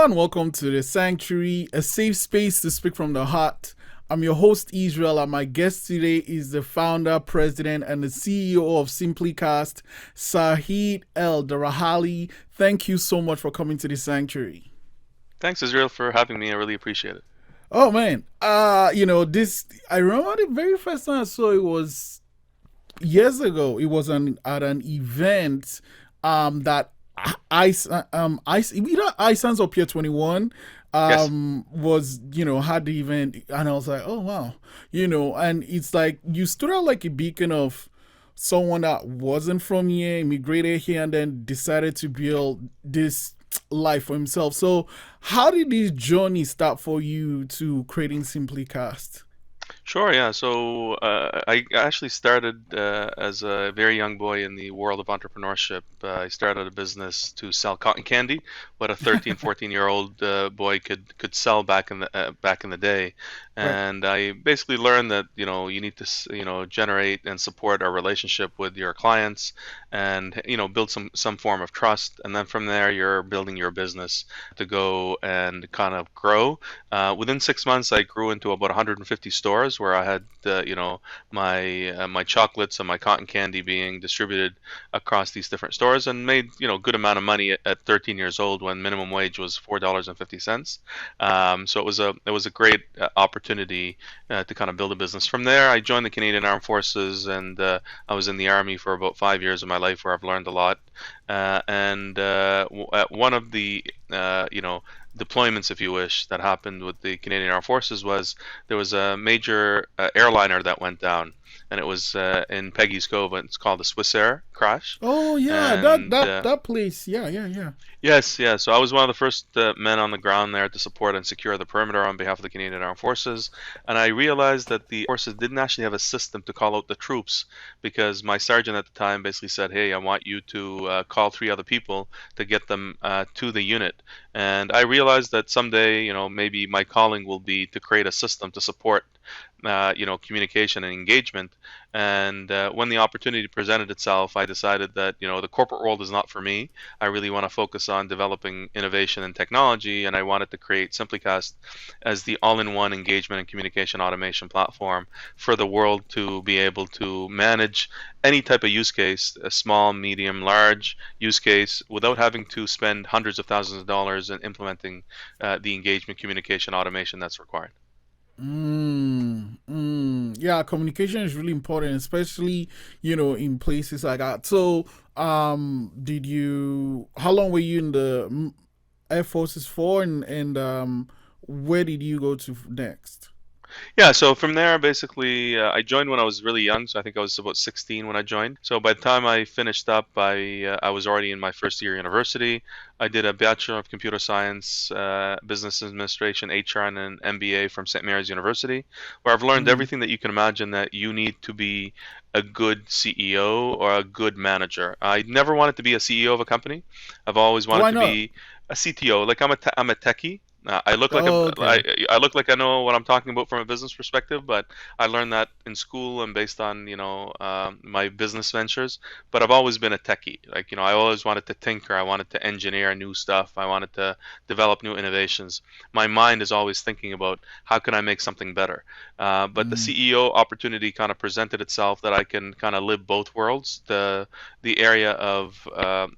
Hello and welcome to the Sanctuary, a safe space to speak from the heart. I'm your host, Israel, and my guest today is the founder, president, and the CEO of SimplyCast, Saeed El-Darahali. Thank you so much for coming to the Sanctuary. Thanks, Israel, for having me. I really appreciate it. Oh man, I remember the very first time I saw it was years ago. It was at an event that either Icelands or Pier 21 Yes. was, had the event, and I was like, oh wow, and it's like you stood out like a beacon of someone that wasn't from here, immigrated here, and then decided to build this life for himself. So how did this journey start for you to creating SimplyCast? Sure, yeah. So I actually started as a very young boy in the world of entrepreneurship. I started a business to sell cotton candy, what a 13, 14-year-old boy could sell back in the day. Right. And I basically learned that, you need to, generate and support a relationship with your clients and, build some form of trust. And then from there, you're building your business to go and kind of grow. Within 6 months, I grew into about 150 stores where I had, my chocolates and my cotton candy being distributed across these different stores, and made good amount of money at 13 years old when minimum wage was $4.50. So it was a great opportunity to kind of build a business. From there, I joined the Canadian Armed Forces, and I was in the Army for about 5 years of my life, where I've learned a lot. And at one of the deployments, if you wish, that happened with the Canadian Armed Forces was there was a major airliner that went down, and it was in Peggy's Cove, and it's called the Swiss Air crash. Oh yeah, that And that that place. Yeah, yeah, yeah. Yes, yeah. So I was one of the first men on the ground there to support and secure the perimeter on behalf of the Canadian Armed Forces. And I realized that the forces didn't actually have a system to call out the troops, because my sergeant at the time basically said, "Hey, I want you to call three other people to get them to the unit." And I realized that someday, maybe my calling will be to create a system to support, communication and engagement. And when the opportunity presented itself, I decided that, the corporate world is not for me. I really want to focus on developing innovation and technology, and I wanted to create SimplyCast as the all-in-one engagement and communication automation platform for the world to be able to manage any type of use case, a small, medium, large use case, without having to spend hundreds of thousands of dollars in implementing the engagement communication automation that's required. Yeah, communication is really important, especially in places like that. So, did you? How long were you in the Air Forces for, and where did you go to next? Yeah, so from there, basically, I joined when I was really young. So I think I was about 16 when I joined. So by the time I finished up, I was already in my first year university. I did a Bachelor of Computer Science, Business Administration, HR, and an MBA from St. Mary's University, where I've learned Mm, everything that you can imagine that you need to be a good CEO or a good manager. I never wanted to be a CEO of a company. I've always wanted why to not? be a CTO. Like I'm a techie. I look like Oh, okay. I look like I know what I'm talking about from a business perspective, but I learned that in school and based on my business ventures. But I've always been a techie. Like I always wanted to tinker. I wanted to engineer new stuff. I wanted to develop new innovations. My mind is always thinking about how can I make something better. But the Mm, CEO opportunity kind of presented itself that I can kind of live both worlds. The area of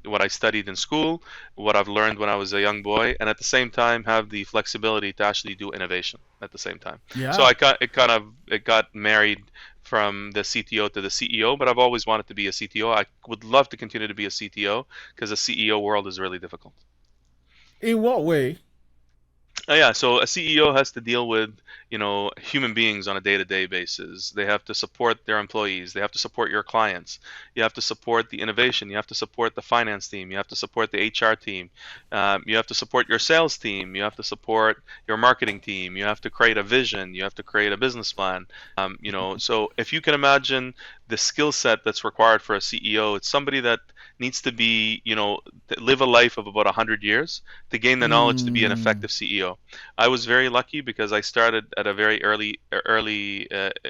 what I studied in school, what I've learned when I was a young boy, and at the same time have the flexibility to actually do innovation at the same time. So yeah. it got married from the CTO to the CEO, but I've always wanted to be a CTO. I would love to continue to be a CTO because the CEO world is really difficult. In what way? Yeah, so a CEO has to deal with, human beings on a day-to-day basis. They have to support their employees. They have to support your clients. You have to support the innovation. You have to support the finance team. You have to support the HR team. You have to support your sales team. You have to support your marketing team. You have to create a vision. You have to create a business plan. So if you can imagine the skill set that's required for a CEO, it's somebody that needs to be, live a life of about 100 years to gain the knowledge to be an Mm, effective CEO. I was very lucky because I started at a very early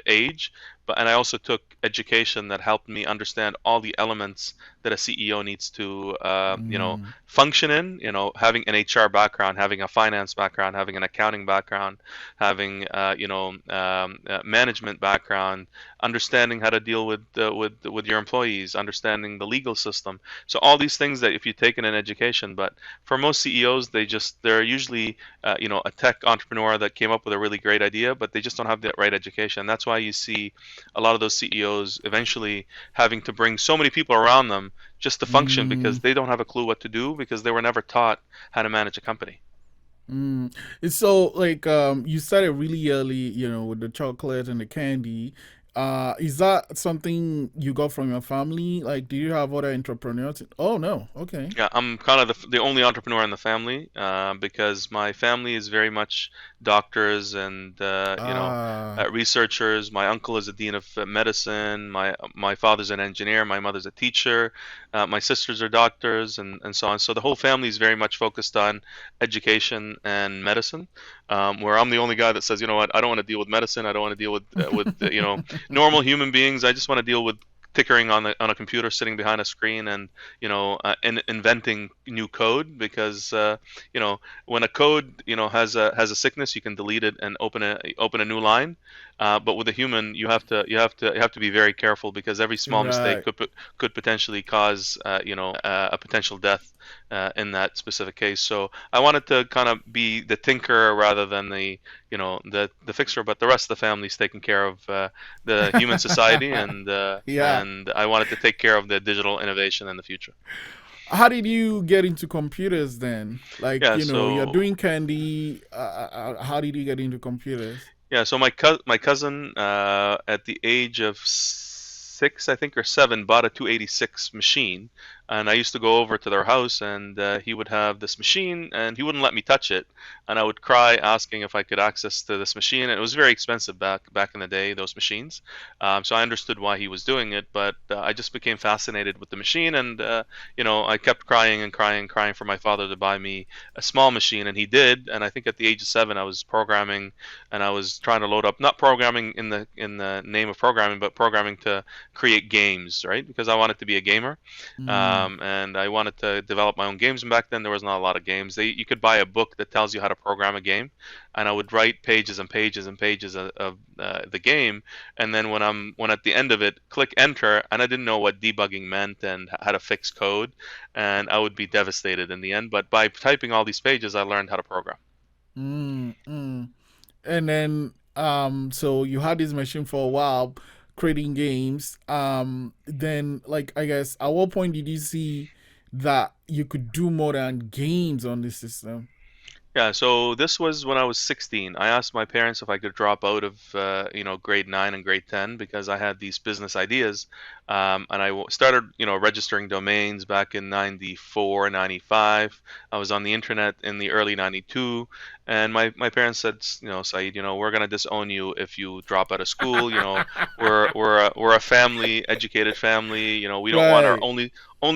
age, but and I also took education that helped me understand all the elements that a CEO needs to Mm, function in. Having an HR background, having a finance background, having an accounting background, having management background, understanding how to deal with your employees, understanding the legal system. So all these things that if you take in an education, but for most CEOs, they're usually a tech entrepreneur that came up with a really great idea, but they just don't have the right education. That's why you see a lot of those CEOs eventually having to bring so many people around them just to function because mm, they don't have a clue what to do because they were never taught how to manage a company. mm. It's so like you started really early, with the chocolate and the candy. Is that something you got from your family? Like, do you have other entrepreneurs? Oh no. Okay. Yeah, I'm kind of the only entrepreneur in the family because my family is very much doctors and Ah. researchers. My uncle is a dean of medicine. My father's an engineer. My mother's a teacher. My sisters are doctors, and so on. So the whole family is very much focused on education and medicine. Where I'm the only guy that says, you know what, I don't want to deal with medicine. I don't want to deal with normal human beings. I just want to deal with tickering on a computer sitting behind a screen and inventing new code because when a code has a sickness you can delete it and open a new line, but with a human you have to be very careful because every small mistake Right. could potentially cause a potential death in that specific case. So I wanted to kind of be the tinker rather than the fixer, but the rest of the family's taking care of the human society, and Yeah. I wanted to take care of the digital innovation in the future. How did you get into computers then? Like, Yeah, you're so doing candy. How did you get into computers? Yeah, so my cousin at the age of 6, I think, or 7, bought a 286 machine, and I used to go over to their house, and he would have this machine, and he wouldn't let me touch it, and I would cry asking if I could access to this machine, and it was very expensive back in the day, those machines. So I understood why he was doing it, but I just became fascinated with the machine, and I kept crying and crying and crying for my father to buy me a small machine, and he did, and I think at the age of 7, I was programming and I was trying to load up not programming in the name of programming, but programming to create games, right? Because I wanted to be a gamer, Mm, and I wanted to develop my own games. And back then, there was not a lot of games. You could buy a book that tells you how to program a game, and I would write pages and pages and pages of the game, and then when at the end of it, click enter, and I didn't know what debugging meant and how to fix code, and I would be devastated in the end. But by typing all these pages, I learned how to program. mm. And then, so you had this machine for a while, creating games. Then, like, I guess, at what point did you see that you could do more than games on this system? Yeah, so this was when I was 16. I asked my parents if I could drop out of grade 9 and grade 10 because I had these business ideas, and started registering domains back in 94, 95. I was on the internet in the early 92, and my parents said, Saeed, we're gonna disown you if you drop out of school. We're a family, educated family. We don't want our Right, only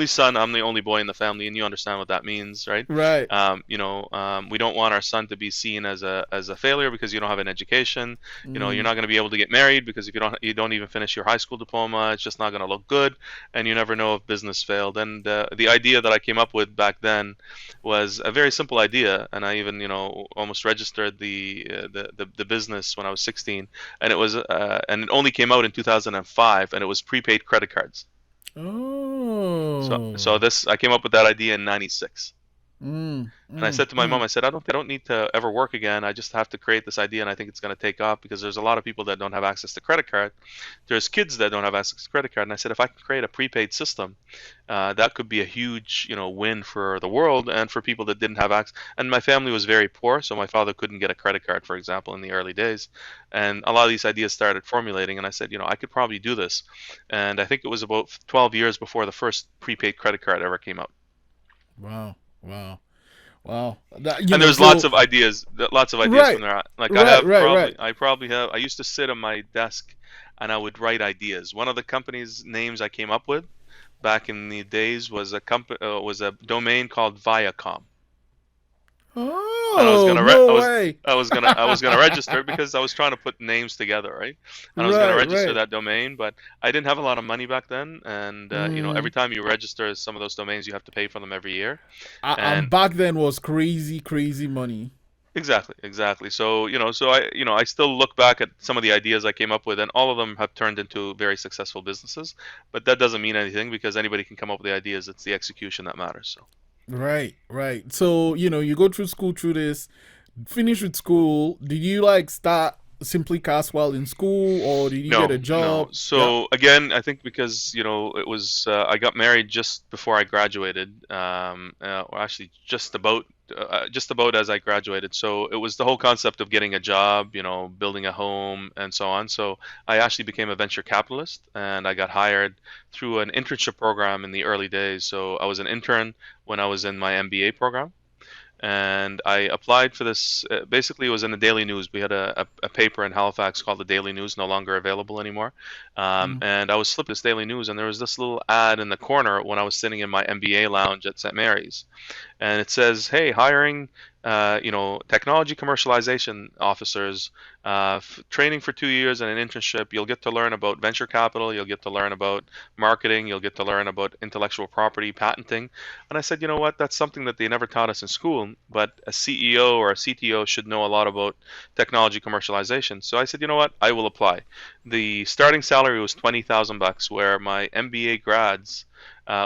son. I'm the only boy in the family, and you understand what that means, right? right. We don't want our son to be seen as a failure because you don't have an education. You're Mm, not going to be able to get married because if you don't even finish your high school diploma, it's just not going to look good, and you never know if business failed. And the idea that I came up with back then was a very simple idea, and I even almost registered the business when I was 16, and it only came out in 2005, and it was prepaid credit cards. So oh. this I came up with that idea in '96. Mm, And I mm, said to my mom, mm. I said, I don't need to ever work again. I just have to create this idea, and I think it's going to take off because there's a lot of people that don't have access to credit card. There's kids that don't have access to credit card, and I said, if I can create a prepaid system, that could be a huge, win for the world and for people that didn't have access. And my family was very poor, so my father couldn't get a credit card, for example, in the early days. And a lot of these ideas started formulating, and I said, I could probably do this. And I think it was about 12 years before the first prepaid credit card ever came out. Wow, wow, wow. And there's So lots of ideas right, from there. Like right, right, right. I used to sit on my desk and I would write ideas. One of the company's names I came up with back in the days was a domain called Viacom. And Oh, no way. I was gonna register because I was trying to put names together, right? And I was gonna Right, register right. that domain, but I didn't have a lot of money back then, and every Mm, time you register some of those domains, you have to pay for them every year, and and back then was crazy, crazy money. exactly, exactly. So I still look back at some of the ideas I came up with, and all of them have turned into very successful businesses. But that doesn't mean anything because anybody can come up with the ideas. It's the execution that matters. So. Right, right. So, you go through school through this, finish with school. Did you like start Simply Cast while in school or did you get a No, no. job? Yeah. So again, I think because it was I got married just before I graduated, or actually just about as I graduated. So it was the whole concept of getting a job, building a home, and so on. So I actually became a venture capitalist, and I got hired through an internship program in the early days. So I was an intern when I was in my MBA program, and I applied for this. Basically, it was in the Daily News. We had a paper in Halifax called the Daily News, no longer available anymore. Mm. And I was flipping this Daily News, and there was this little ad in the corner when I was sitting in my MBA lounge at St. Mary's, and it says, "Hey, hiring, technology commercialization officers, training for 2 years and an internship. You'll get to learn about venture capital. You'll get to learn about marketing. You'll get to learn about intellectual property, patenting." And I said, you know what? That's something that they never taught us in school, but a CEO or a CTO should know a lot about technology commercialization. So I said, you know what? I will apply. The starting salary was 20,000 bucks, where my MBA grads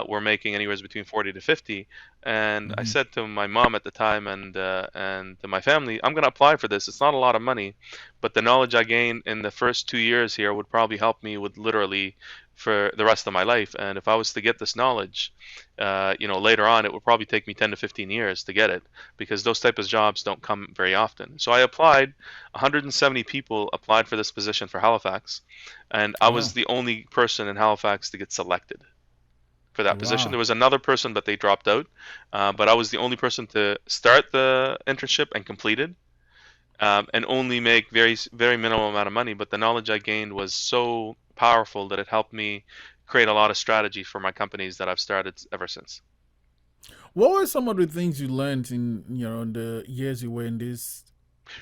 were making anywhere between 40 to 50. And I Hmm. said to my mom at the time and to my family, I'm going to apply for this. It's not a lot of money, but the knowledge I gain in the first 2 years here would probably help me with literally for the rest of my life. And if I was to get this knowledge, later on, it would probably take me 10 to 15 years to get it because those type of jobs don't come very often. So I applied. 170 people applied for this position for Halifax, and I was Wow. the only person in Halifax to get selected for that position. Wow. There was another person, but they dropped out. But I was the only person to start the internship and complete it, and only make very minimal amount of money. But the knowledge I gained was so powerful that it helped me create a lot of strategy for my companies that I've started ever since. What were some of the things you learned in the years you were in this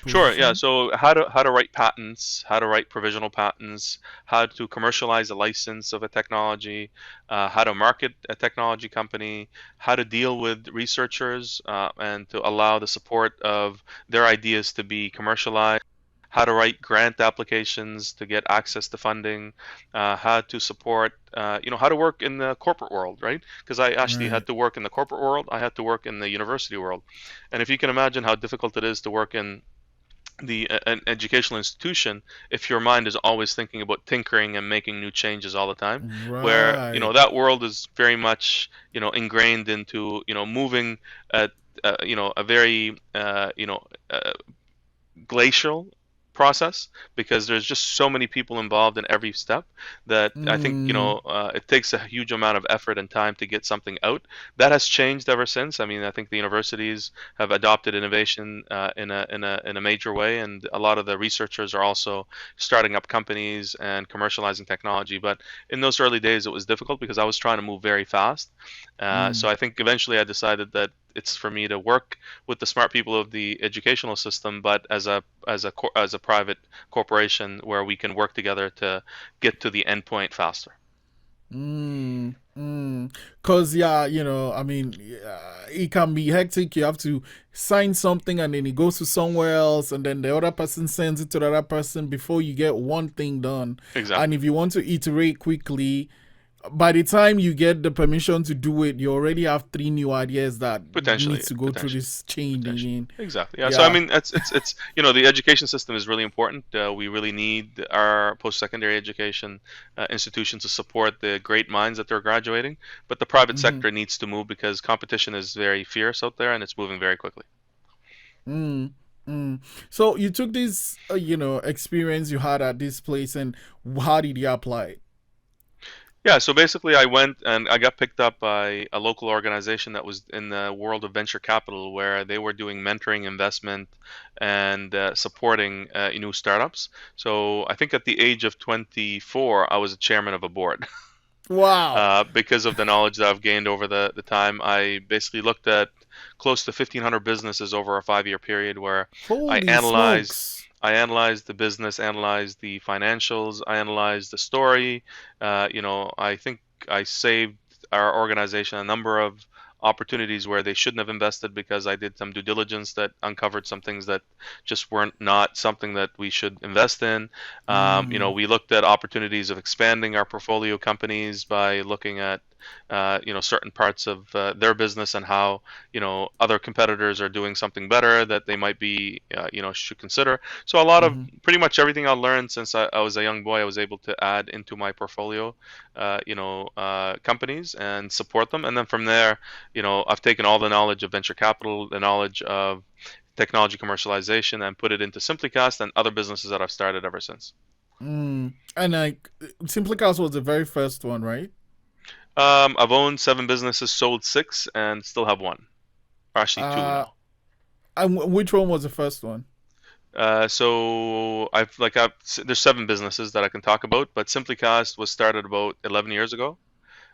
Sure, yeah. position? So how to write patents, how to write provisional patents, how to commercialize a license of a technology, how to market a technology company, how to deal with researchers and to allow the support of their ideas to be commercialized, how to write grant applications to get access to funding, how to support, how to work in the corporate world, right? Because I actually Right. had to work in the corporate world, I had to work in the university world, and if you can imagine how difficult it is to work in an educational institution if your mind is always thinking about tinkering and making new changes all the time, where Right. that world is very much ingrained into moving at a very glacial process, because there's just so many people involved in every step that I think Mm. it takes a huge amount of effort and time to get something out. That has changed ever since. I mean, I think the universities have adopted innovation in a major way, and a lot of the researchers are also starting up companies and commercializing technology. But in those early days, it was difficult because I was trying to move very fast. So Mm. I think eventually I decided that it's for me to work with the smart people of the educational system, but as a private corporation where we can work together to get to the end point faster. Mm, Cause yeah, I mean, it can be hectic. You have to sign something, and then it goes to somewhere else, and then the other person sends it to the other person before you get one thing done. And Exactly. if you want to iterate quickly, by the time you get the permission to do it, you already have three new ideas that Potentially, needs to go through potentially, this chain potentially. again. Exactly. Yeah. So I Yeah. mean, it's the education system is really important. We really need our post-secondary education institutions to support the great minds that they're graduating. But the private Mm-hmm. sector needs to move because competition is very fierce out there and it's moving very quickly. Mm, mm. So you took this, experience you had at this place, and how did you apply it? Yeah, so basically, I went and I got picked up by a local organization that was in the world of venture capital, where they were doing mentoring, investment, and supporting new startups. So I think at the age of 24, I was a chairman of a board. Wow. Because of the knowledge that I've gained over the time. I basically looked at close to 1,500 businesses over a 5-year period where I Holy analyzed smokes. I analyzed the business, analyzed the financials, I analyzed the story. I think I saved our organization a number of opportunities where they shouldn't have invested because I did some due diligence that uncovered some things that just weren't not something that we should invest in. Mm, We looked at opportunities of expanding our portfolio companies by looking at certain parts of their business and how other competitors are doing something better that they might be should consider. So a lot of mm-hmm, pretty much everything I learned since I was a young boy, I was able to add into my portfolio, companies and support them. And then from there, I've taken all the knowledge of venture capital, the knowledge of technology commercialization, and put it into SimplyCast and other businesses that I've started ever since. mm. And like, SimplyCast was the very first one, right? I've owned 7 businesses, sold 6, and still have one, or actually 2 Uh, now. and which one was the first one? So there's 7 businesses that I can talk about, but SimplyCast was started about 11 years ago,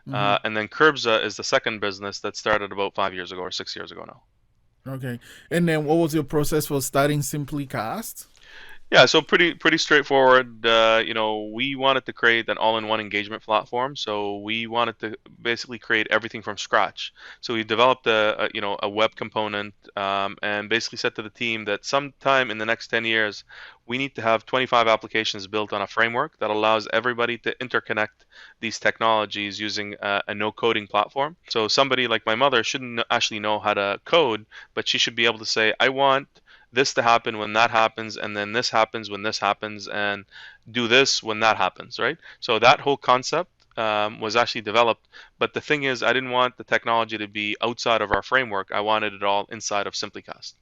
Mm-hmm. and then Curbza is the second business that started about 5 years ago or 6 years ago now. Okay. And then what was your process for starting SimplyCast? Yeah, so pretty straightforward. We wanted to create an all-in-one engagement platform. So we wanted to basically create everything from scratch. So we developed a web component, and basically said to the team that sometime in the next 10 years, we need to have 25 applications built on a framework that allows everybody to interconnect these technologies using a no-coding platform. So somebody like my mother shouldn't actually know how to code, but she should be able to say, I want this to happen when that happens, and then this happens when this happens, and do this when that happens, right? So that whole concept was actually developed. But the thing is, I didn't want the technology to be outside of our framework. I wanted it all inside of SimplyCast.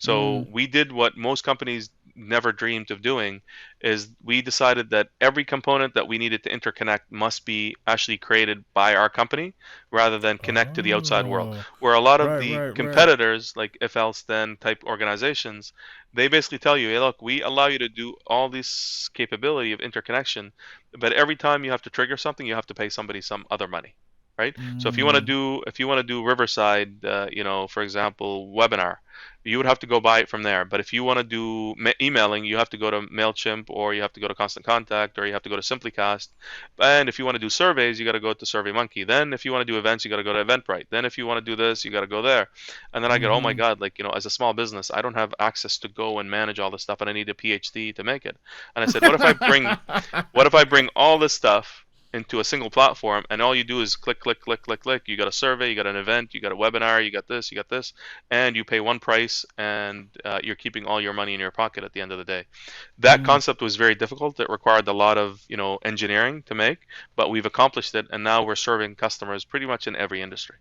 Mm. So we did what most companies never dreamed of doing, is we decided that every component that we needed to interconnect must be actually created by our company rather than connect to the outside world. Oh, Where a lot of right, the right, right. competitors, like if else then type organizations, they basically tell you, hey, look, we allow you to do all this capability of interconnection, but every time you have to trigger something, you have to pay somebody some other money. Right. So Mm. if you want to do Riverside, for example, webinar, you would have to go buy it from there. But if you want to do emailing, you have to go to Mailchimp, or you have to go to Constant Contact, or you have to go to SimplyCast. And if you want to do surveys, you got to go to SurveyMonkey. Then if you want to do events, you got to go to Eventbrite. Then if you want to do this, you got to go there. And then I get, oh my Mm-hmm. God, like, as a small business, I don't have access to go and manage all this stuff, and I need a PhD to make it. And I said, what if I bring all this stuff into a single platform, and all you do is click, click, click, click, click. You got a survey, you got an event, you got a webinar, you got this, and you pay one price, and you're keeping all your money in your pocket at the end of the day. That Mm. concept was very difficult. It required a lot of engineering to make, but we've accomplished it, and now we're serving customers pretty much in every industry.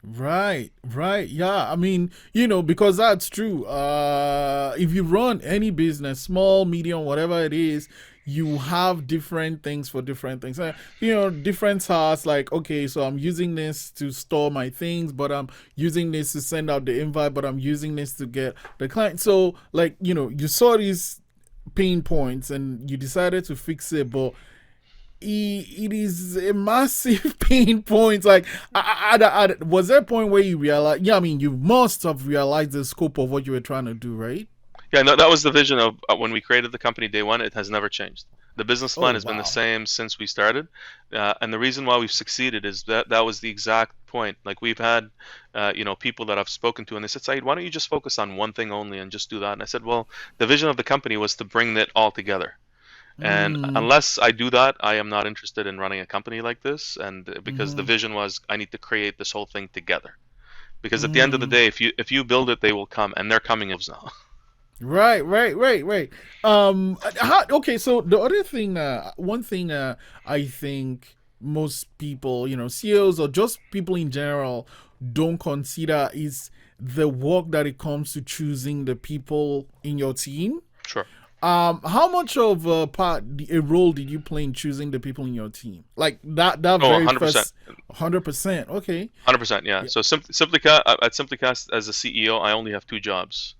Right, right. Yeah. I mean, because that's true. If you run any business, small, medium, whatever it is, you have different things for different things. Different tasks like, okay, so I'm using this to store my things, but I'm using this to send out the invite, but I'm using this to get the client. So, like, you saw these pain points and you decided to fix it, but it is a massive pain point. Like, was there a point where you realized? Yeah, I mean, you must have realized the scope of what you were trying to do, right? Yeah, no, that was the vision of when we created the company day one. It has never changed. The business Oh plan has been the wow. same since we started, and the reason why we've succeeded is that was the exact point. Like we've had, people that I've spoken to, and they said, "Saeed, why don't you just focus on one thing only and just do that?" And I said, "Well, the vision of the company was to bring it all together, and Mm, unless I do that, I am not interested in running a company like this." And because the mm-hmm, vision was, I need to create this whole thing together. Because at the end of the mm. day, if you build it, they will come, and they're coming as now. Right, right, right, right. Okay, so the other thing, one thing, I think most people, CEOs or just people in general, don't consider is the work that it comes to choosing the people in your team. Sure. How much of a role did you play in choosing the people in your team? Like that Oh, very 100%. first 100%. Okay. 100%, yeah. Yeah. So SimplyCast, at SimplyCast as a CEO, I only have 2 jobs: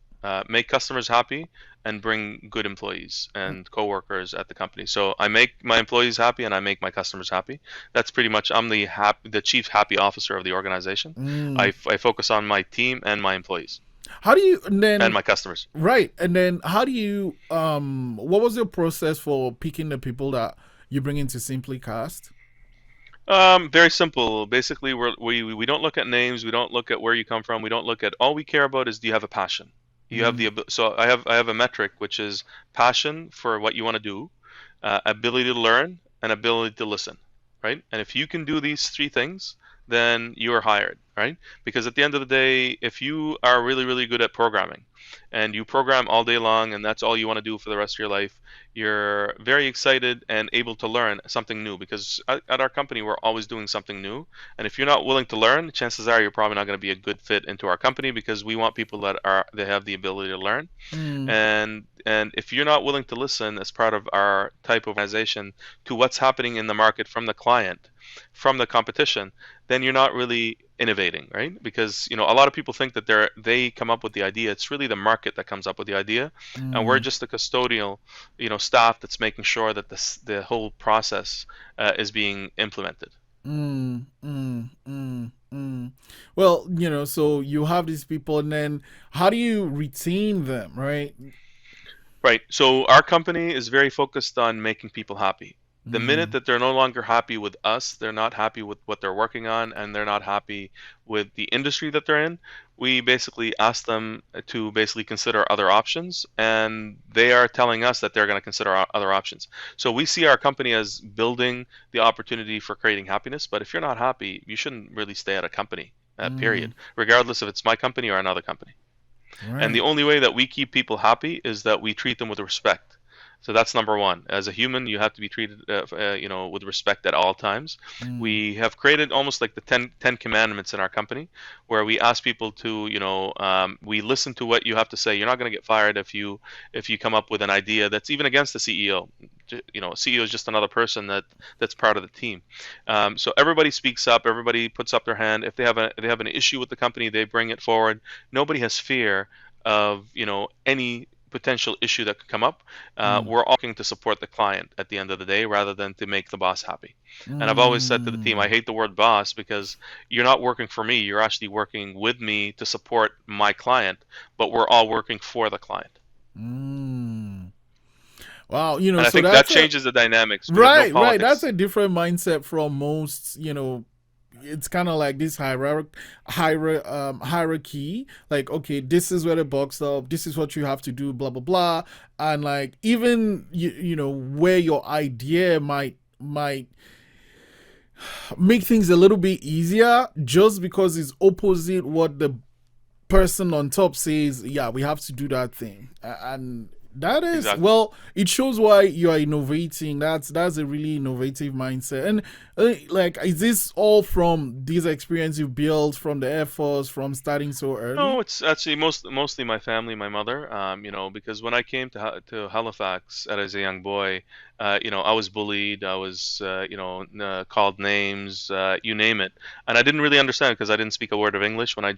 make customers happy and bring good employees and coworkers at the company. So I make my employees happy and I make my customers happy. That's pretty much, I'm the chief happy officer of the organization. Mm. I focus on my team and my employees How do you and and then my customers. right and then how do you what was your process for picking the people that you bring into SimplyCast? Very simple. Basically, we don't look at names. We don't look at where you come from. We don't look at, all we care about is, do you have a passion? You have Mm. so I have a metric which is passion for what you want to do, ability to learn, and ability to listen, right? And if you can do these three things, then you are hired, right? Because at the end of the day, if you are really, really good at programming and you program all day long and that's all you want to do for the rest of your life, you're very excited and able to learn something new, because at our company, we're always doing something new. And if you're not willing to learn, chances are you're probably not going to be a good fit into our company, because we want people that have the ability to learn. Mm. And if you're not willing to listen as part of our type of organization to what's happening in the market from the client, from the competition, then you're not really innovating, right? Because a lot of people think that they come up with the idea. It's really the market that comes up with the idea, and we're Mm. just the custodial, staff that's making sure that the whole process is being implemented. Mm. Mm. Mm. Mm. Well, so you have these people, and then how do you retain them, right? Right. So our company is very focused on making people happy. The minute Mm. that they're no longer happy with us, they're not happy with what they're working on, and they're not happy with the industry that they're in, we basically ask them to basically consider other options, and they are telling us that they're going to consider other options. So we see our company as building the opportunity for creating happiness, but if you're not happy, you shouldn't really stay at a company, Mm. period, regardless if it's my company or another company. And the Right. only way that we keep people happy is that we treat them with respect. So that's number one. As a human, you have to be treated, with respect at all times. Mm. We have created almost like the ten Commandments in our company, where we ask people to, we listen to what you have to say. You're not going to get fired if you come up with an idea that's even against the CEO. CEO is just another person that's part of the team. So everybody speaks up. Everybody puts up their hand. If they have an issue with the company, they bring it forward. Nobody has fear of any potential issue that could come up. Mm. We're all looking to support the client at the end of the day, rather than to make the boss happy. And I've always said to the team, I Mm. hate the word boss, because you're not working for me. You're actually working with me to support my client, but we're all working for the client. Mm. Wow, And I so think that that's a changes the dynamics. We have no right, right. That's politics. a different mindset from most, it's kind of like this hierarchy. Like, okay, this is where the box up. This is what you have to do. Blah blah blah. And like, even where your idea might make things a little bit easier, just because it's opposite what the person on top says. Yeah, we have to do that thing, and that is, Exactly. well, it shows why you are innovating. That's a really innovative mindset. And like, is this all from this experience you built from the Air Force, from starting so No, early? it's actually mostly my family, my mother. Because when I came to Halifax as a young boy, I was bullied. I was, called names, you name it, and I didn't really understand, because I didn't speak a word of English when I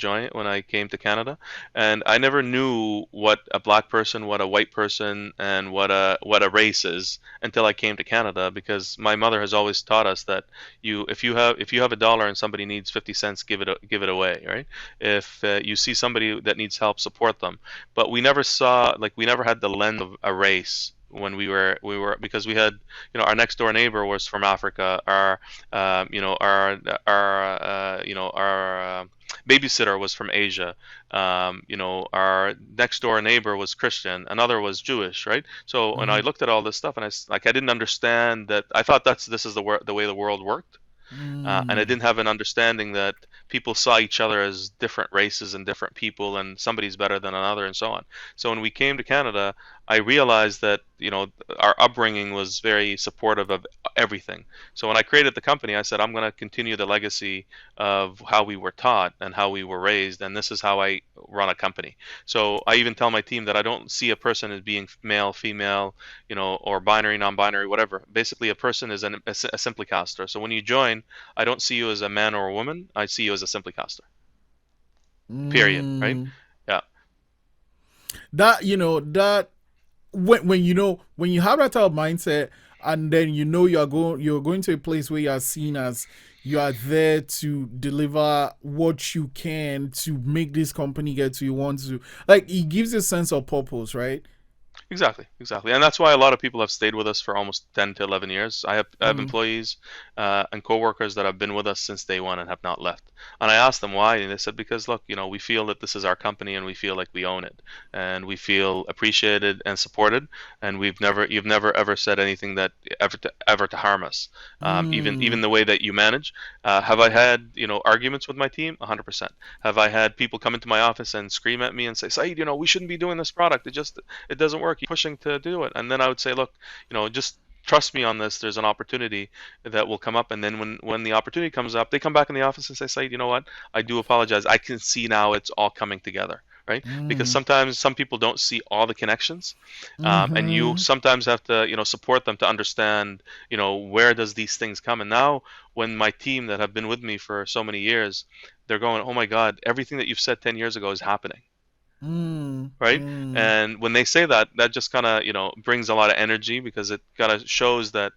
came to Canada, and I never knew what a black person, what a white person, and what a race is until I came to Canada. Because my mother has always taught us that if you have a dollar and somebody needs 50 cents, give it away, right? If you see somebody that needs help, support them. But we never had the lens of a race when we were because we had, our next door neighbor was from Africa. Our babysitter was from Asia. Our next door neighbor was Christian. Another was Jewish, right? So when I Mm-hmm. looked at all this stuff, and I didn't understand that. I thought this is the way the world worked, and I Mm. didn't have an understanding that people saw each other as different races and different people, and somebody's better than another, and so on. So when we came to Canada, I realized that our upbringing was very supportive of everything. So when I created the company, I said, I'm going to continue the legacy of how we were taught and how we were raised, and this is how I run a company. So I even tell my team that I don't see a person as being male, female, or binary, non-binary, whatever. Basically, a person is a simplecaster. So when you join, I don't see you as a man or a woman. I see you as a simplecaster. Period. Right? Mm. Yeah. That when you know when you have that type of mindset, and then you know you're going to a place where you are seen as you are there to deliver what you can to make this company get to you want to, like, it gives a sense of purpose, right? Exactly, exactly, and that's why a lot of people have stayed with us for almost 10 to 11 years. I have Mm. employees and coworkers that have been with us since day one and have not left. And I asked them why, and they said because look, we feel that this is our company and we feel like we own it, and we feel appreciated and supported, and you've never ever said anything that ever to harm us. Even Mm. the way that you manage. Have I had arguments with my team? 100%. Have I had people come into my office and scream at me and say, Saeed, we shouldn't be doing this product. It doesn't work. You're pushing to do it. And then I would say, look, just trust me on this. There's an opportunity that will come up. And then when the opportunity comes up, they come back in the office and say, Saeed, you know what? I do apologize. I can see now it's all coming together. Right? Because Mm. sometimes some people don't see all the connections, and you Mm-hmm. sometimes have to, support them to understand, where does these things come. And now, when my team that have been with me for so many years, they're going, "Oh my God, everything that you've said 10 years ago is happening." Mm. Right? Mm. And when they say that, that just kind of brings a lot of energy because it kind of shows that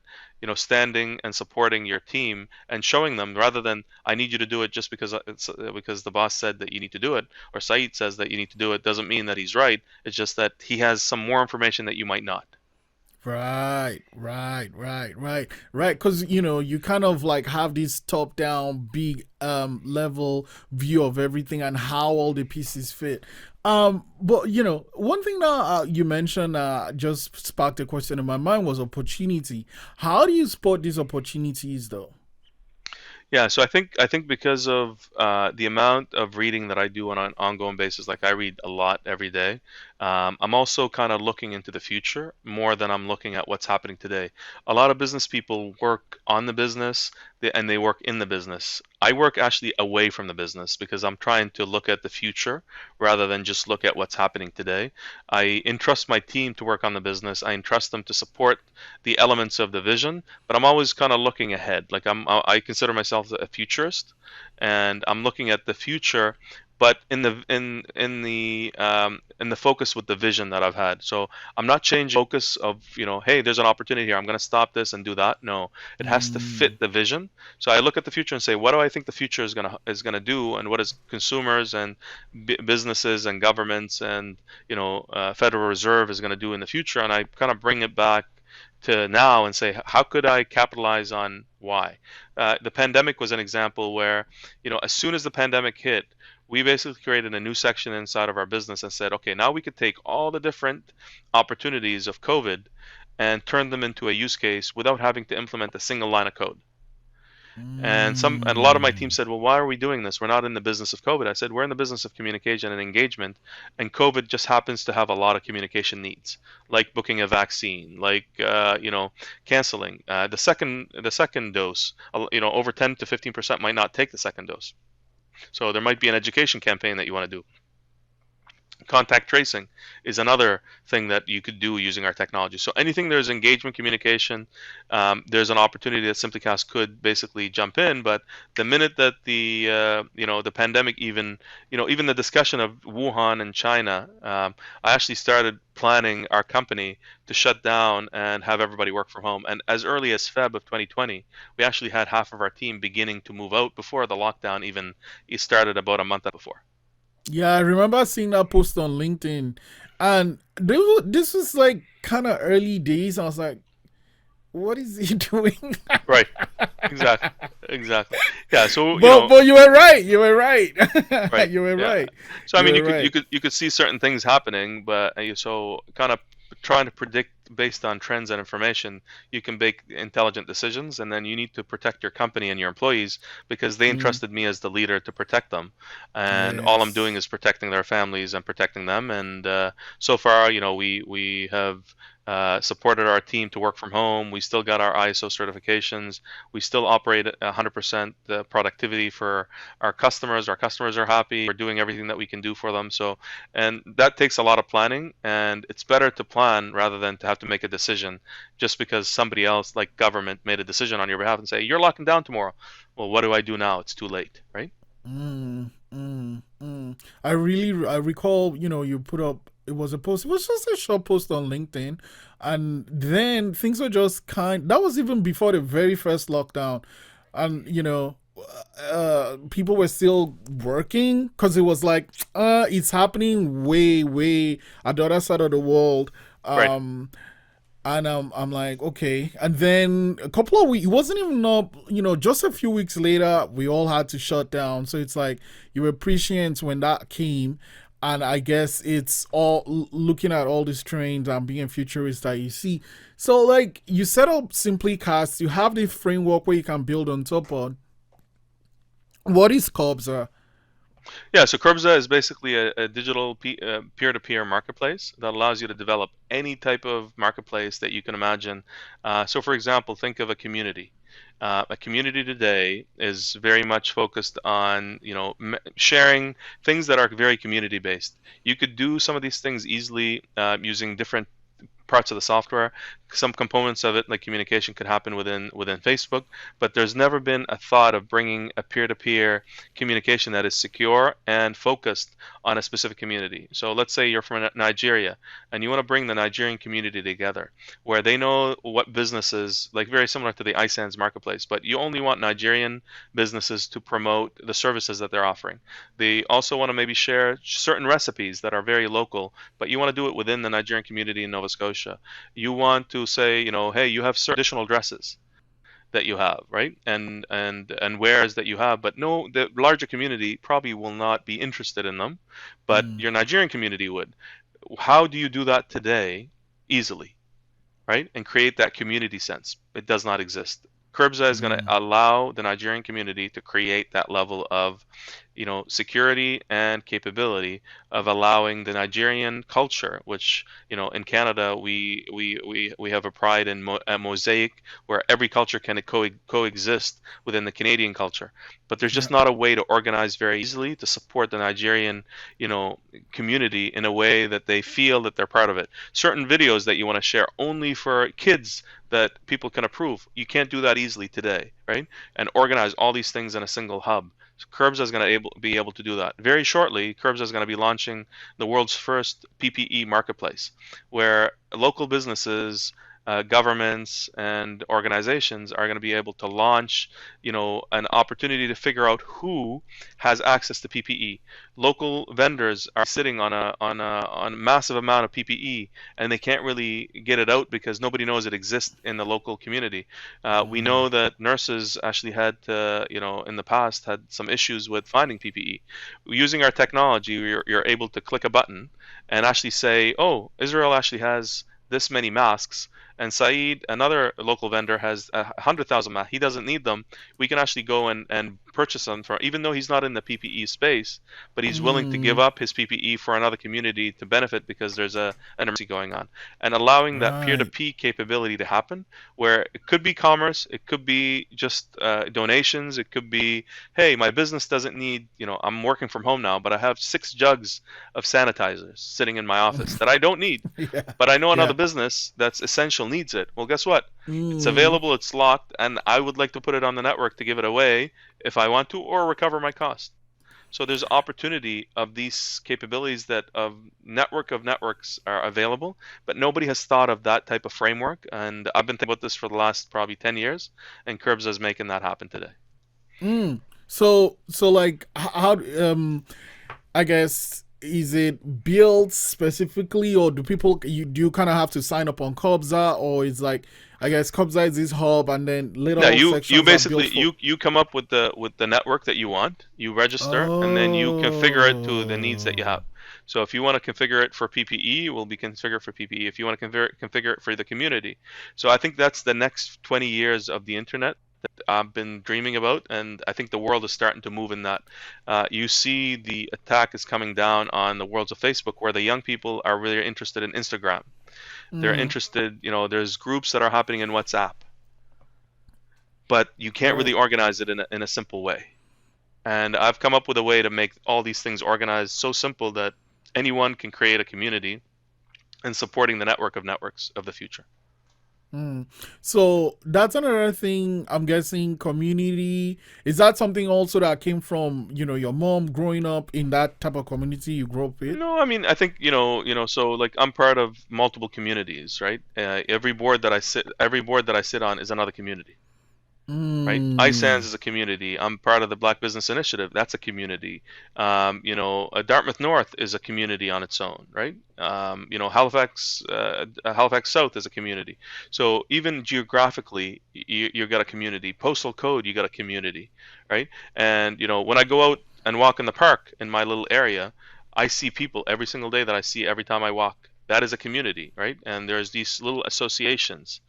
standing and supporting your team and showing them rather than I need you to do it just because the boss said that you need to do it or Saeed says that you need to do it doesn't mean that he's right. It's just that he has some more information that you might not. Right, right, right, right, right. Because you kind of like have this top-down, big level view of everything and how all the pieces fit. But one thing that you mentioned just sparked a question in my mind was opportunity. How do you spot these opportunities, though? Yeah, so I think because of the amount of reading that I do on an ongoing basis, like I read a lot every day. I'm also kind of looking into the future more than I'm looking at what's happening today. A lot of business people work on the business and they work in the business. I work actually away from the business because I'm trying to look at the future rather than just look at what's happening today. I entrust my team to work on the business. I entrust them to support the elements of the vision, but I'm always kind of looking ahead. Like I consider myself a futurist, and I'm looking at the future, but in the focus with the vision that I've had. So I'm not changing focus of hey, there's an opportunity here. I'm going to stop this and do that. No, it has to Mm. fit the vision. So I look at the future and say, what do I think the future is gonna do, and what is consumers and businesses and governments and Federal Reserve is going to do in the future, and I kind of bring it back to now and say, how could I capitalize on why? The pandemic was an example where, as soon as the pandemic hit, we basically created a new section inside of our business and said, okay, now we could take all the different opportunities of COVID and turn them into a use case without having to implement a single line of code. And a lot of my team Mm. said, "Well, why are we doing this? We're not in the business of COVID." I said, "We're in the business of communication and engagement, and COVID just happens to have a lot of communication needs, like booking a vaccine, like canceling the second dose. Over 10 to 15% might not take the second dose, so there might be an education campaign that you want to do. Contact tracing is another thing that you could do using our technology. So anything there's engagement communication, there's an opportunity that SimplyCast could basically jump in. But the minute that the pandemic, even the discussion of Wuhan and China, I actually started planning our company to shut down and have everybody work from home. And as early as Feb of 2020, we actually had half of our team beginning to move out before the lockdown even started about a month before. Yeah, I remember seeing that post on LinkedIn, and this was like kind of early days. I was like, "What is he doing?" Right. Exactly. Exactly. Yeah. So But you were right. You were right. right. You were Yeah. right. So I You mean, were you right. could you could see certain things happening, but so kind of trying to predict based on trends and information, you can make intelligent decisions, and then you need to protect your company and your employees because they Mm, entrusted me as the leader to protect them, and all I'm doing yes. is protecting their families and protecting them. And so far, we have. Supported our team to work from home. We still got our ISO certifications. We still operate at 100% the productivity for our customers. Our customers are happy. We're doing everything that we can do for them. So, and that takes a lot of planning, and it's better to plan rather than to have to make a decision just because somebody else, like government, made a decision on your behalf and say, you're locking down tomorrow. Well, what do I do now? It's too late, right? I recall, you put up it was a post. It was just a short post on LinkedIn, and then things were just kind. That was even before the very first lockdown, and people were still working because it was like, it's happening way at the other side of the world. Right. And I'm like, okay. And then a couple of weeks, it wasn't even up, just a few weeks later, we all had to shut down. So it's like you were prescient when that came. And I guess it's all looking at all these trends and being futurist that you see. So, like, you set up SimplyCast, you have the framework where you can build on top of. What is Cobza? Yeah, so Curbza is basically a digital peer-to-peer marketplace that allows you to develop any type of marketplace that you can imagine. So, for example, think of a community. A community today is very much focused on, sharing things that are very community-based. You could do some of these things easily using different parts of the software. Some components of it, like communication, could happen within Facebook, but there's never been a thought of bringing a peer-to-peer communication that is secure and focused on a specific community. So let's say you're from Nigeria and you want to bring the Nigerian community together, where they know what businesses, like very similar to the iSands marketplace, but you only want Nigerian businesses to promote the services that they're offering. They also want to maybe share certain recipes that are very local, but you want to do it within the Nigerian community in Nova Scotia. You want to say, hey, you have certain additional dresses that you have, right? And wares that you have, but no, the larger community probably will not be interested in them, but Mm, your Nigerian community would. How do you do that today easily, right? And create that community sense. It does not exist. Curbza is going to mm, allow the Nigerian community to create that level of, security and capability of allowing the Nigerian culture, which, in Canada we have a pride in a mosaic where every culture can coexist within the Canadian culture. But there's yeah. just not a way to organize very easily to support the Nigerian, community in a way that they feel that they're part of it. Certain videos that you want to share only for kids that people can approve, you can't do that easily today, right? And organize all these things in a single hub. So Curbs is going to be able to do that. Very shortly, Curbs is going to be launching the world's first PPE marketplace, where local businesses, governments, and organizations are going to be able to launch, an opportunity to figure out who has access to PPE. Local vendors are sitting on a massive amount of PPE, and they can't really get it out because nobody knows it exists in the local community. We Mm, know that nurses actually had to, in the past had some issues with finding PPE. Using our technology, you're able to click a button and actually say, oh, Israel actually has this many masks, and Saeed, another local vendor, has 100,000 masks. He doesn't need them. We can actually go and purchase them for, even though he's not in the PPE space, but he's willing to give mm, up his PPE for another community to benefit because there's an emergency going on. And allowing that right. peer-to-peer capability to happen, where it could be commerce, it could be just donations, it could be, hey, my business doesn't need, I'm working from home now, but I have 6 jugs of sanitizers sitting in my office that I don't need, Yeah. but I know Yeah. another business that's essential needs it. Well, guess what? It's Mm, available, it's locked, and I would like to put it on the network to give it away if I want to, or recover my cost. So there's opportunity of these capabilities that of networks are available, but nobody has thought of that type of framework. And I've been thinking about this for the last probably 10 years, and Curbs is making that happen today. mm. So like how I guess is it built specifically, or do people you kind of have to sign up on Kobza, or is like I guess Kobza is this hub and then Yeah, little you sections are built basically for. you come up with the network that you want, you register, and then you configure it to the needs that you Oh. have. So if you want to configure it for PPE, it will be configured for PPE. If you want to configure it for the community. So I think that's the next 20 years of the internet that I've been dreaming about, and I think the world is starting to move in that. You see the attack is coming down on the worlds of Facebook, where the young people are really interested in Instagram. They're Mm, interested, there's groups that are happening in WhatsApp, but you can't right. really organize it in a simple way. And I've come up with a way to make all these things organized so simple that anyone can create a community and supporting the network of networks of the future. Mm. So that's another thing. I'm guessing community. Is that something also that came from your mom growing up in that type of community you grew up with? No, I mean, I think so like I'm part of multiple communities, right? Every board that I sit on is another community. Right? iSands Mm. is a community. I'm part of the Black Business Initiative. That's a community. Dartmouth North is a community on its own, right? Halifax South is a community. So even geographically, you got a community. Postal code, you got a community, right? And when I go out and walk in the park in my little area, I see people every single day that I see every time I walk. That is a community, right? And there's these little associations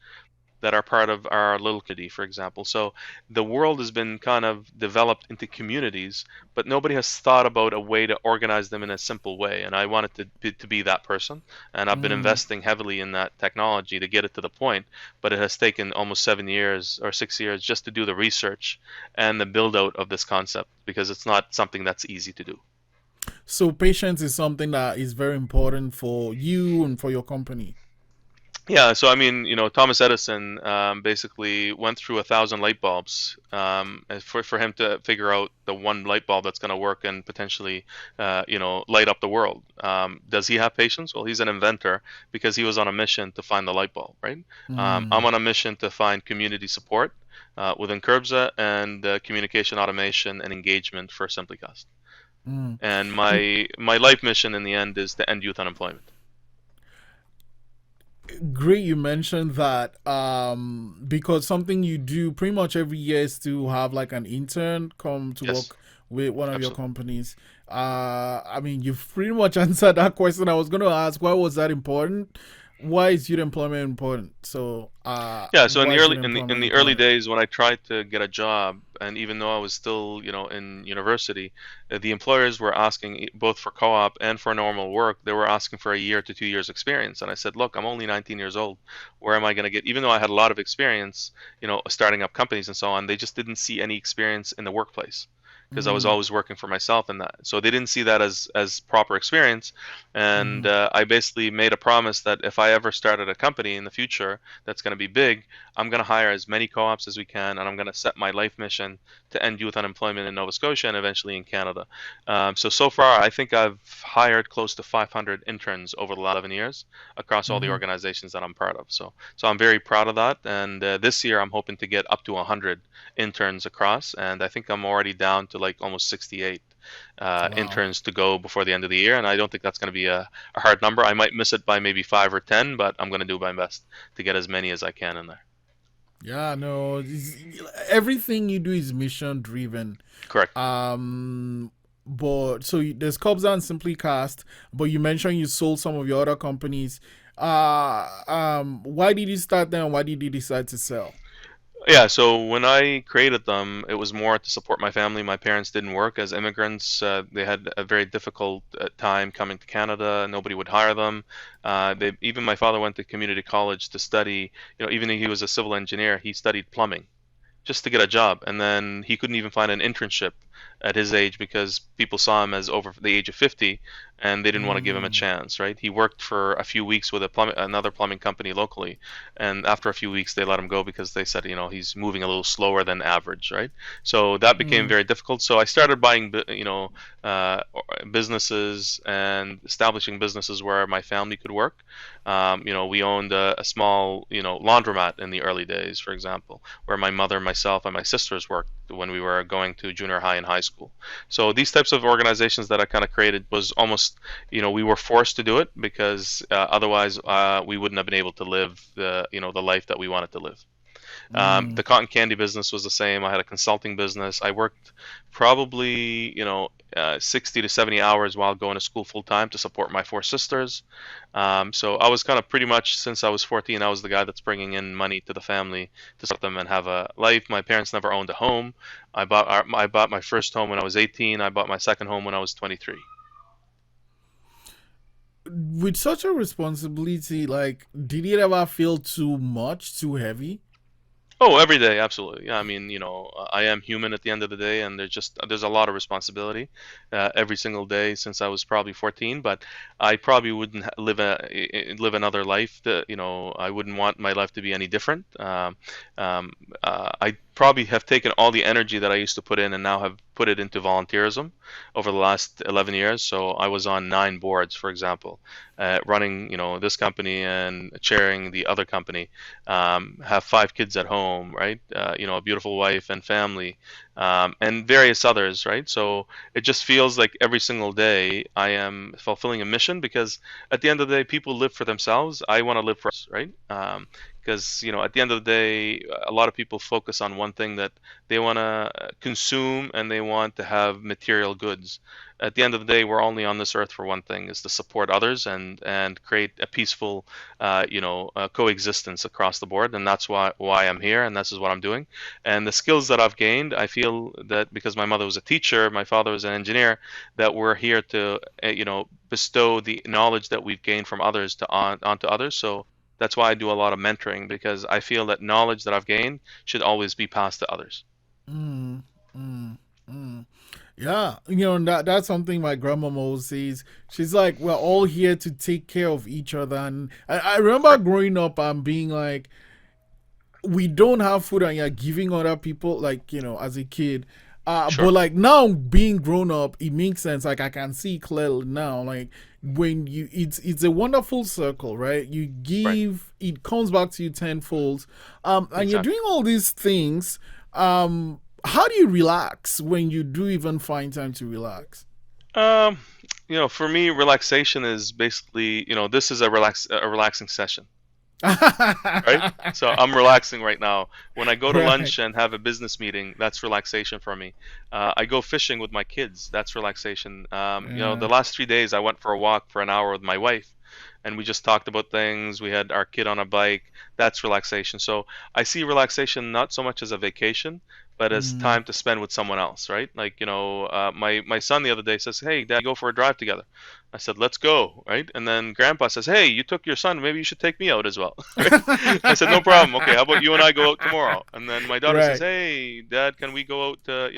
that are part of our little community, for example. So the world has been kind of developed into communities, but nobody has thought about a way to organize them in a simple way. And I wanted to be that person. And I've been Mm. investing heavily in that technology to get it to the point, but it has taken almost 7 years or 6 years just to do the research and the build out of this concept because it's not something that's easy to do. So patience is something that is very important for you and for your company. Yeah, so I mean, Thomas Edison basically went through 1,000 light bulbs for him to figure out the one light bulb that's going to work and potentially, light up the world. Does he have patience? Well, he's an inventor because he was on a mission to find the light bulb, right? I'm Mm. on a mission to find community support within Curbsa and communication automation and engagement for SimplyCast. Mm. And my life mission in the end is to end youth unemployment. Great you mentioned that because something you do pretty much every year is to have like an intern come to Yes, work with one of your absolutely. companies. I mean, you've pretty much answered that question. I was going to ask, why was that important? Why is youth employment important? So Yeah, so in why the is early youth in employment the early important? days when I tried to get a job, and even though I was still, in university, the employers were asking both for co-op and for normal work, they were asking for a year to 2 years experience. And I said, look, I'm only 19 years old. Where am I going to get, even though I had a lot of experience, starting up companies and so on, they just didn't see any experience in the workplace because I was Mm, always working for myself and that. So they didn't see that as proper experience. And mm, I basically made a promise that if I ever started a company in the future, that's going to be big, I'm going to hire as many co-ops as we can, and I'm going to set my life mission to end youth unemployment in Nova Scotia and eventually in Canada. So far, I think I've hired close to 500 interns over the last 11 years across all the mm, organizations that I'm part of. So I'm very proud of that. And this year, I'm hoping to get up to 100 interns across, and I think I'm already down to like almost 68 wow. interns to go before the end of the year, and I don't think that's going to be a hard number. I might miss it by maybe 5 or 10, but I'm going to do my best to get as many as I can in there. Yeah, no, everything you do is mission driven. Correct. Um, but so there's Cobza and SimplyCast, but you mentioned you sold some of your other companies. Why did you start them? Why did you decide to sell? Yeah, so when I created them, it was more to support my family. My parents didn't work as immigrants. They had a very difficult time coming to Canada. Nobody would hire them. Even my father went to community college to study. Even though he was a civil engineer, he studied plumbing just to get a job, and then he couldn't even find an internship at his age because people saw him as over the age of 50 and they didn't want to give him a Mm, chance, right? He worked for a few weeks with another plumbing company locally, and after a few weeks they let him go because they said, he's moving a little slower than average, right? So that became mm, very difficult. So I started buying businesses and establishing businesses where my family could work. We owned a small laundromat in the early days, for example, where my mother, myself, and my sisters worked when we were going to junior high and high school. So these types of organizations that I kind of created was almost, we were forced to do it because otherwise we wouldn't have been able to live the life that we wanted to live. mm. The cotton candy business was the same. I had a consulting business. I worked probably 60 to 70 hours while going to school full time to support my four sisters. So I was kind of pretty much since I was 14, I was the guy that's bringing in money to the family to support them and have a life. My parents never owned a home. I bought my first home when I was 18. I bought my second home when I was 23. With such a responsibility, like, did it ever feel too much, too heavy? Oh, every day, absolutely. Yeah, I mean, I am human at the end of the day, and there's a lot of responsibility every single day since I was probably 14. But I probably wouldn't live another life that I wouldn't want my life to be any different. Um, I probably have taken all the energy that I used to put in and now have put it into volunteerism over the last 11 years. So I was on 9 boards, for example, running this company and chairing the other company, have 5 kids at home, right? A beautiful wife and family, and various others, right? So it just feels like every single day I am fulfilling a mission because at the end of the day, people live for themselves. I want to live for us, right? Because at the end of the day, a lot of people focus on one thing, that they want to consume and they want to have material goods. At the end of the day, we're only on this earth for one thing: is to support others and create a peaceful coexistence across the board. And that's why I'm here, and this is what I'm doing. And the skills that I've gained, I feel that because my mother was a teacher, my father was an engineer, that we're here to bestow the knowledge that we've gained from others onto others. So that's why I do a lot of mentoring, because I feel that knowledge that I've gained should always be passed to others. Mm, mm, mm. Yeah, that's something my grandmama always says. She's like, we're all here to take care of each other. And I remember Correct. growing up and being like, we don't have food and you're giving other people, like, as a kid. But Sure. like now being grown up, it makes sense. Like I can see clearly now. Like when it's a wonderful circle, right? You Right. give, it comes back to you tenfold. And you're Exactly. doing all these things. How do you relax when you do even find time to relax? Um, for me, relaxation is basically, this is a relaxing session, right? So I'm relaxing right now. When I go to Right. lunch and have a business meeting, that's relaxation for me. I go fishing with my kids. That's relaxation. The Yeah. last 3 days I went for a walk for an hour with my wife, and we just talked about things. We had our kid on a bike. That's relaxation. So I see relaxation not so much as a vacation, but as Mm. time to spend with someone else, right? Like, my son the other day says, "Hey, Dad, go for a drive together." I said, "Let's go," right? And then Grandpa says, "Hey, you took your son. Maybe you should take me out as well." Right? I said, "No problem. Okay, how about you and I go out tomorrow?" And then my daughter says, Right. "Hey, Dad, can we go out to,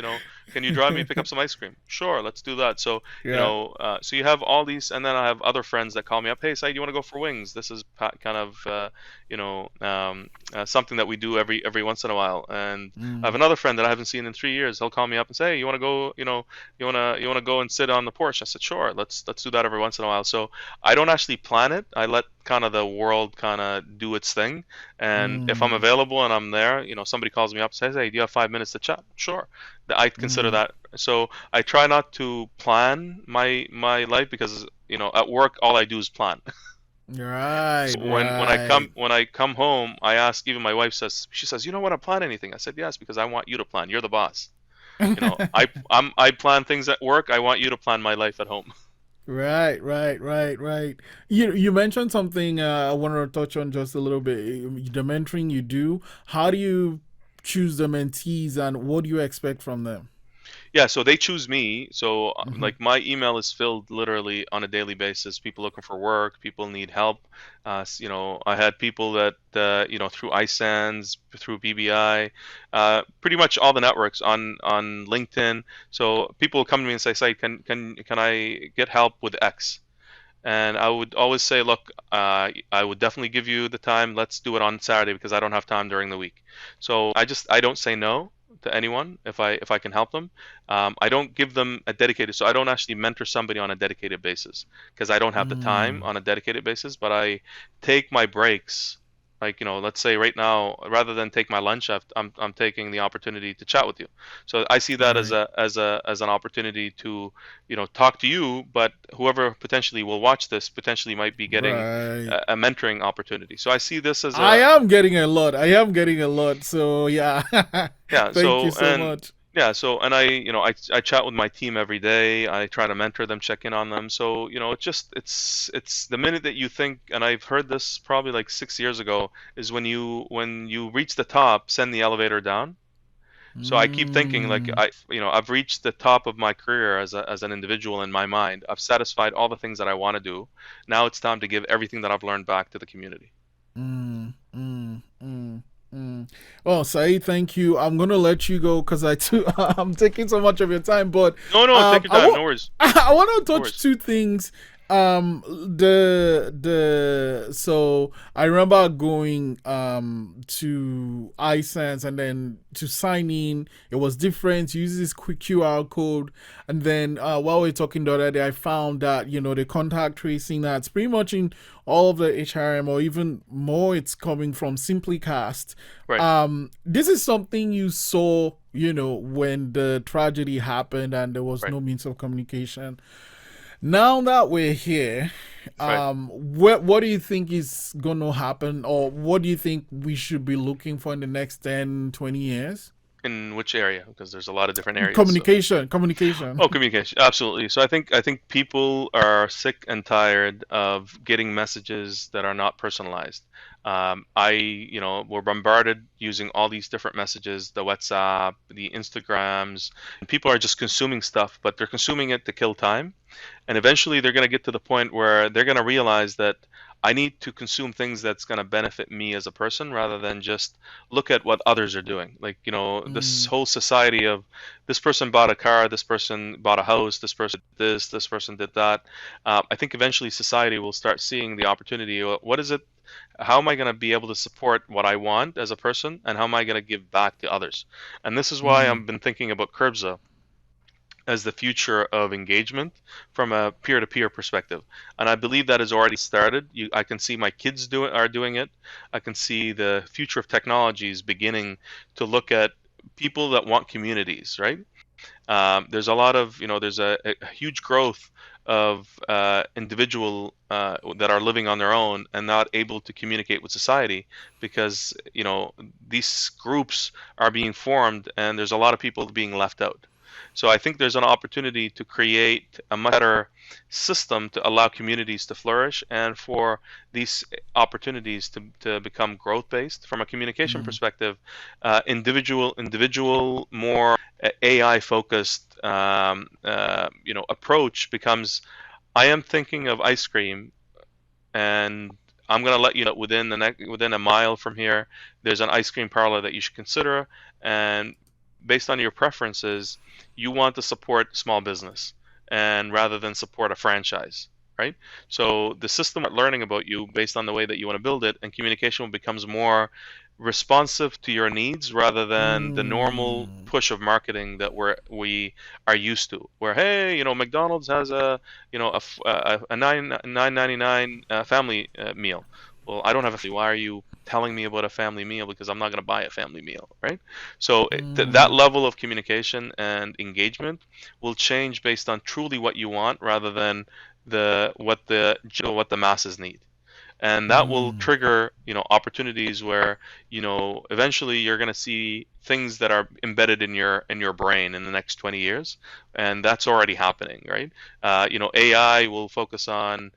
can you drive me pick up some ice cream?" Sure, let's do that. So, Yeah. so you have all these, and then I have other friends that call me up. "Hey, Said, you want to go for wings?" This is kind of, something that we do every once in a while. And I have Mm. another friend that I haven't seen in 3 years. He'll call me up and say, "Hey, you want to go? You want to go and sit on the porch?" I said, "Sure, let's do that every once in a while." So I don't actually plan it. I let kind of the world kind of do its thing. And if I'm Mm. available and I'm there, somebody calls me up and says, "Hey, do you have 5 minutes to chat?" Sure. I consider Mm. that. So I try not to plan my life, because at work all I do is plan. Right. So when I come Right. when I come home, I ask, even my wife says, she says, "You don't want to plan anything." I said, "Yes, because I want you to plan. You're the boss." I plan things at work. I want you to plan my life at home. Right, right, right, right. You mentioned something I wanted to touch on just a little bit. The mentoring you do. How do you choose the mentees and what do you expect from them? Yeah, so they choose me. So Hmm. like my email is filled literally on a daily basis. People looking for work, people need help. I had people that through iSands, through BBI, pretty much all the networks on LinkedIn. So people come to me and say, can I get help with X?" And I would always say, "Look, I would definitely give you the time. Let's do it on Saturday because I don't have time during the week." So I don't say no to anyone if I can help them. I don't give them a dedicated. So I don't actually mentor somebody on a dedicated basis because I don't have the time Mm. on a dedicated basis. But I take my breaks. Like, let's say right now, rather than take my lunch, I'm taking the opportunity to chat with you. So I see that as Right, an opportunity to talk to you, but whoever potentially will watch this potentially might be getting right. a mentoring opportunity. So I see this as I a am getting a lot. I am getting a lot. So yeah. yeah. Thank you So so and much. yeah. So and I chat with my team every day. I try to mentor them, check in on them. So it's the minute that you think, and I've heard this probably like 6 years ago, is when you reach the top, send the elevator down. So I keep thinking, like, Mm. I've reached the top of my career as an individual in my mind. I've satisfied all the things that I want to do. Now it's time to give everything that I've learned back to the community. Mm. Mm. Mm. Mm. Oh, Saeed, thank you. I'm gonna let you go because I too I'm taking so much of your time. But No, no, take your I time. want No worries. I want to No touch worries. two things. The so I remember going to iSense and then to sign in. It was different. You use this quick QR code, and then while we are talking the other day, I found that the contact tracing that's pretty much in all of the HRM or even more. It's coming from SimplyCast. Right. This is something you saw, when the tragedy happened and there was Right. no means of communication. Now that we're here, Right. what do you think is going to happen, or what do you think we should be looking for in the next 10, 20 years? In which area? Because there's a lot of different areas. So. Communication. Oh, communication. Absolutely. So I think people are sick and tired of getting messages that are not personalized. We're bombarded using all these different messages, the WhatsApp, the Instagrams, and people are just consuming stuff, but they're consuming it to kill time. And eventually they're going to get to the point where they're going to realize that I need to consume things that's going to benefit me as a person rather than just look at what others are doing. Like, this Mm, whole society of this person bought a car, this person bought a house, this person did this person did that. I think eventually society will start seeing the opportunity. What is it? How am I going to be able to support what I want as a person, and how am I going to give back to others? And this is why mm, I've been thinking about Curbsa as the future of engagement from a peer-to-peer perspective, and I believe that has already started. I can see my kids are doing it. I can see the future of technologies beginning to look at people that want communities, right? There's a lot of, there's a huge growth of individual that are living on their own and not able to communicate with society because, these groups are being formed and there's a lot of people being left out. So I think there's an opportunity to create a much better system to allow communities to flourish and for these opportunities to become growth based from a communication mm, perspective. Individual more AI focused approach becomes I am thinking of ice cream and I'm going to let you know within a mile from here there's an ice cream parlor that you should consider, and based on your preferences you want to support small business and rather than support a franchise, right? So the system learning about you based on the way that you want to build it, and communication becomes more responsive to your needs rather than the normal mm, push of marketing that we are used to. Where hey, McDonald's has a 9.99 family meal. Well, I don't have a family. Why are you telling me about a family meal? Because I'm not going to buy a family meal, right? So that mm, level of communication and engagement will change based on truly what you want rather than what the masses need, and that will mm, trigger opportunities where eventually you're going to see things that are embedded in your brain in the next 20 years, and that's already happening, right? AI will focus on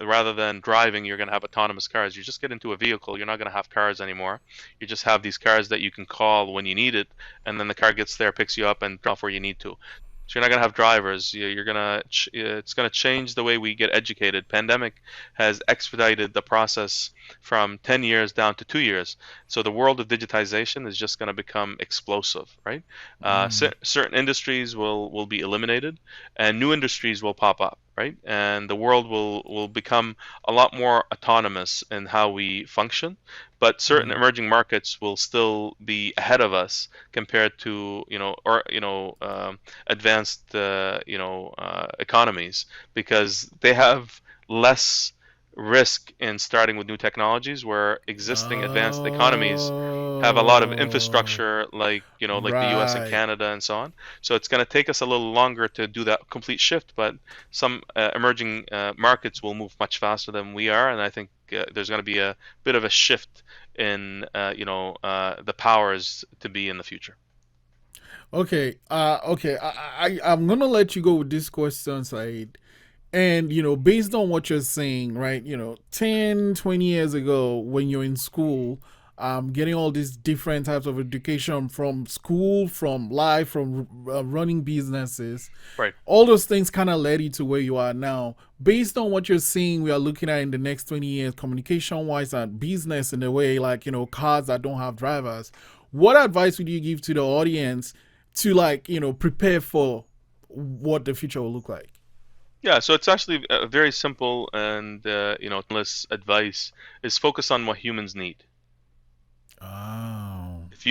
rather than driving, you're going to have autonomous cars. You just get into a vehicle, you're not going to have cars anymore. You just have these cars that you can call when you need it, and then the car gets there, picks you up, and drops where you need to. So you're not gonna have drivers. It's gonna change the way we get educated. Pandemic has expedited the process from 10 years down to 2 years. So the world of digitization is just gonna become explosive, right? mm, Certain industries will be eliminated, and new industries will pop up, right? And the world will become a lot more autonomous in how we function. But certain mm, emerging markets will still be ahead of us compared to advanced economies because they have less risk in starting with new technologies where existing advanced economies have a lot of oh, infrastructure like the US and right. Canada and so on. So it's going to take us a little longer to do that complete shift, but some emerging markets will move much faster than we are, and I think there's going to be a bit of a shift in the powers to be in the future. Okay. Okay. I'm gonna let you go with this question, Said. And based on what you're saying, right? 10, 20 years ago, when you're in school, getting all these different types of education from school, from life, from running businesses. Right. All those things kind of led you to where you are now. Based on what you're seeing, we are looking at in the next 20 years, communication wise and business in a way, like, cars that don't have drivers. What advice would you give to the audience to, like, prepare for what the future will look like? Yeah, so it's actually very simple and less advice is focus on what humans need. Oh. If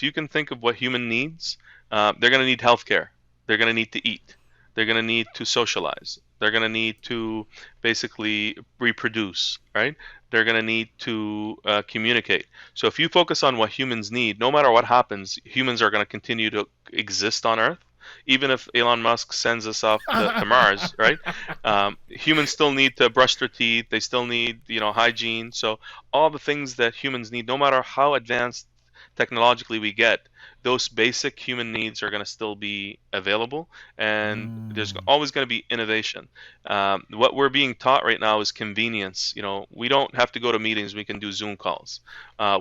you can think of what human needs, they're going to need healthcare. They're going to need to eat. They're going to need to socialize. They're going to need to basically reproduce, right? They're going to need to communicate. So if you focus on what humans need, no matter what happens, humans are going to continue to exist on Earth. Even if Elon Musk sends us off to Mars, right? Humans still need to brush their teeth. They still need, hygiene. So all the things that humans need, no matter how advanced technologically we get, those basic human needs are going to still be available, and there's Mm. always going to be innovation. What we're being taught right now is convenience. We don't have to go to meetings; we can do Zoom calls.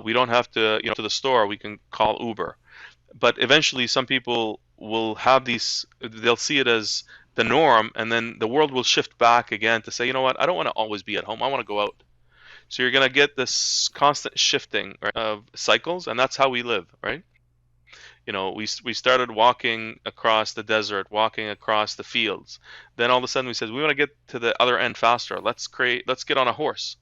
We don't have to, to the store; we can call Uber. But eventually, some people will have these. They'll see it as the norm, and then the world will shift back again to say, you know what? I don't want to always be at home. I want to go out. So you're going to get this constant shifting, right, of cycles, and that's how we live, right? We started walking across the desert, walking across the fields. Then all of a sudden we said we want to get to the other end faster. Let's get on a horse.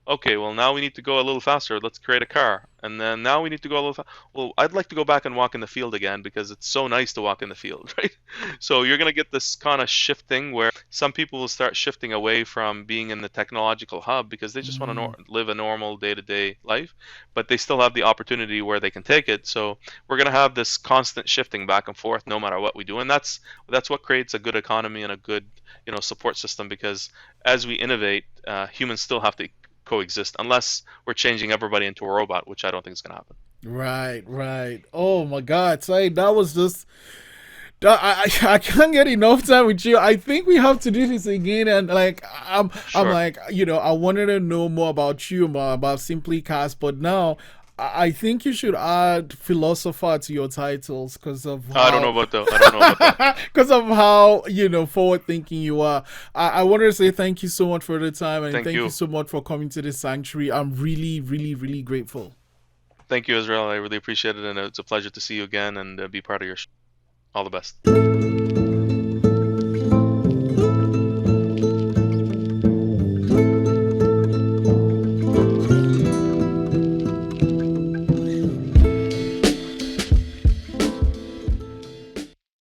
Okay, well now we need to go a little faster. Let's create a car. And then now we need to go a little well, I'd like to go back and walk in the field again because it's so nice to walk in the field, right? So you're going to get this kind of shifting where some people will start shifting away from being in the technological hub because they just want to Mm. live a normal day-to-day life, but they still have the opportunity where they can take it. So we're going to have this constant shifting back and forth no matter what we do. And that's what creates a good economy and a good, support system because as we innovate, humans still have to coexist unless we're changing everybody into a robot, which I don't think is going to happen. Right, right. Oh my God, say that was just that I can't get enough time with you. I think we have to do this again. And like I'm Sure. like I wanted to know more about you, more about SimplyCast, but now I think you should add philosopher to your titles because of I don't know how about the. I don't know about that. because of how forward thinking you are. I wanted to say thank you so much for the time and Thank thank you you. so much for coming to this sanctuary. I'm really, really, really grateful. Thank you, Israel. I really appreciate it, and it's a pleasure to see you again and be part of your show. All the best.